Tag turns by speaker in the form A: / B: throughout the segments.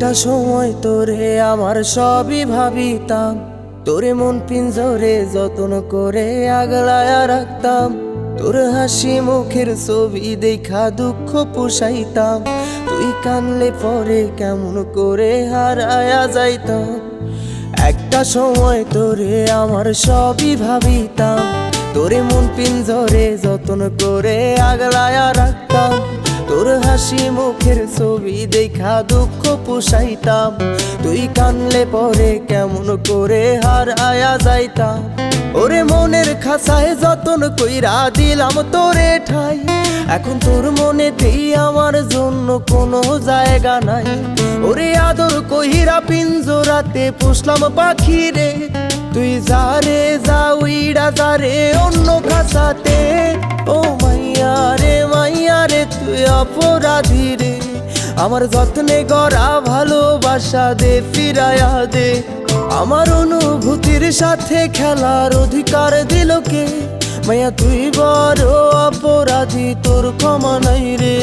A: একটা সময় তোরে আমার সবই ভাবিতাম, তোরে মন পিঞ্জরে যত্ন করে আগলায়া রাখতাম। তোর হাসি মুখের ছবি দেখা দুঃখ পুষাইতাম, তুই কানলে পরে কেমন করে হারায়া যাইতাম। একটা সময় তোরে আমার সবই ভাবিতাম, তোরে মন পিঞ্জরে যত্ন করে আগলায়া রাখতাম। তোর হাসি মুখের ছবি দেখা দুঃখ পুষাইতাম, তুই কানলে পরে কেমন করে হারায়া যাইতাম। ওরে মনের খাঁচায় যতন কইরা দিলাম তোরে ঠাই, এখন তোর মনেতেই আমার জন্য কোনো জায়গা নাই। ওরে আদর কইরা পিঞ্জরাতে পুষলাম পাখি রে, তুই যা রে যা উইড়া যা রে অন্য খাঁচাতে। ও মাইয়া রে তুই অপরাধী রে, আমার যত্নে গড়া ভালোবাসা দে ফিরায়া দে। আমার অনুভূতির সাথে খেলার অধিকার দিল কে? মাইয়া তুই বড় অপরাধী, তোর ক্ষমা নাই রে।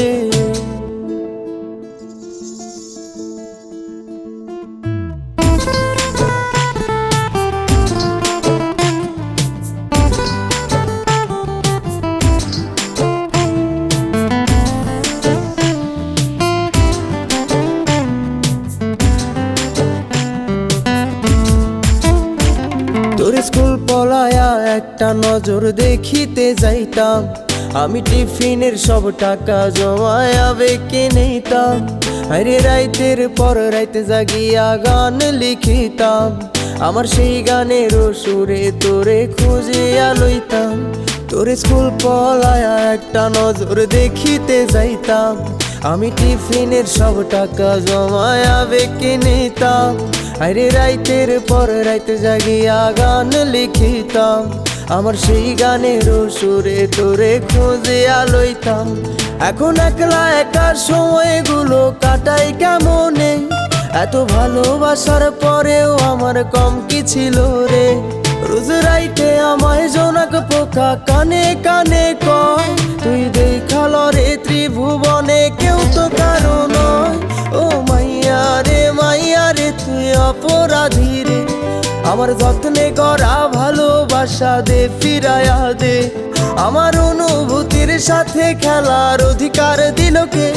A: তোর স্কুল পলায়া একটা নজর দেখিতে যাইতাম, আমি টিফিনের সব টাকা জমায়া বেঁকে নিতাম। আরে রাইতের পর রাইতে জাগিয়া গান লিখিতাম, আমার সেই গানের সুরে তোরে খুঁজিয়া লইতাম। তোর স্কুল পলায়া একটা নজর দেখিতে যাইতাম, আমি টিফিনের সব টাকা জমায়া বেঁকে নিতাম। আরে রাইতের পর রাইতে জাগিয়া গান লিখিতাম, আমার সেই গানের সুরে তোরে খুঁজিয়া লইতাম। এখন একলা একা সময়গুলো কাটাই কেমনে, এত ভালোবাসার পরেও আমার কম কি ছিল রে। রোজ রাইতে আমায় জোনাক পোকা কানে কানে কয়, তুই দেখাল রে ত্রিভুবনে কেউ তো কারো নয়। ও মাইয়া রে তুই অপরাধী রে, আমার যত্নে গড়া ভালোবাসা দে ফিরায়া দে। আমার অনুভূতির সাথে খেলার অধিকার দিল কে?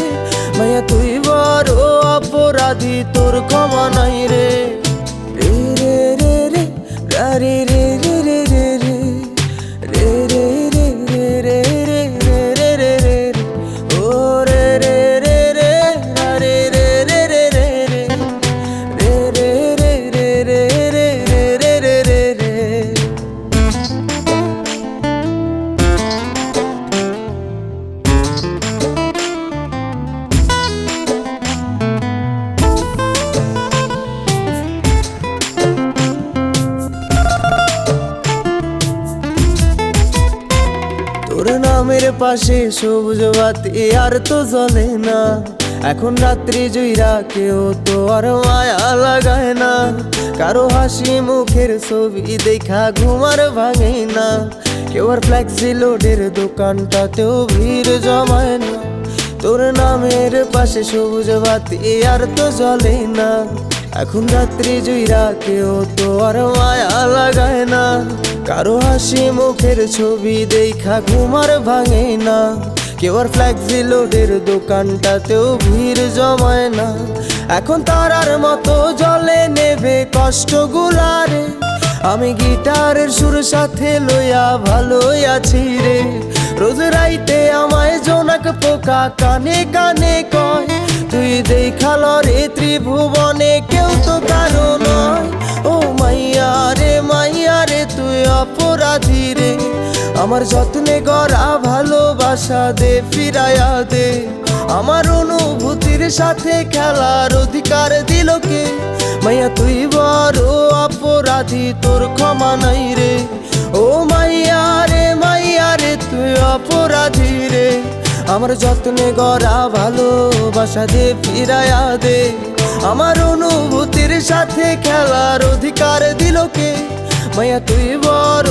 A: মাইয়া তুই বড় অপরাধী, তোর ক্ষমা নাই রে। রে রে রে রে রে রে রে রে রে রে রে রে রে রে রে রে রে ও রে রে রে রে রে রে রে রে রে রে তোর নামের পাশে সবুজ বাতি আর তো জ্বলে না, এখন রাত্রি জুইরা কেউ তো আর মায়া লাগায় না। কারো হাসি মুখের ছবি দেখা ঘুমার ভাঙে না, কেউ আর ফ্লেক্সি লোডের দোকানটাতেও ভিড় জমায় না। তোর নামের পাশে সবুজ বাতি আর তো জ্বলে না, এখন রাত্রি জুইরা কেউ তো আর মায়া লাগায় না। কারো হাসি মুখের ছবি দেখা ঘুমার ভাঙে না, কেউ আর ফ্লেক্সি লোডের দোকানটাতেও ভিড় জমায় না। এখন তারার মতো জলে নেবে কষ্টগুলারে, আমি গিটারের সুর সাথে লইয়া ভালোই আছি রে। রোজ রাইতে আমায় জোনাক পোকা কানে কানে কয়, তুই দেখাল রে ত্রিভুবনে কেউ তো কারো নয়। ও মাইয়া রে তুই অপরাধী রে, আমার যত্নে গড়া ভালোবাসা দে ফিরায়া দে। আমার অনুভূতির সাথে খেলার অধিকার দিল কে? মাইয়া তুই বড় অপরাধী, তোর ক্ষমা নাই রে। ও মাইয়া রে তুই অপরাধী রে, আমার যত্নে গড়া ভালোবাসা দে ফিরায়া দে। আমার অনুভূতির সাথে খেলার অধিকার দিল কে? মাইয়া তুই বড়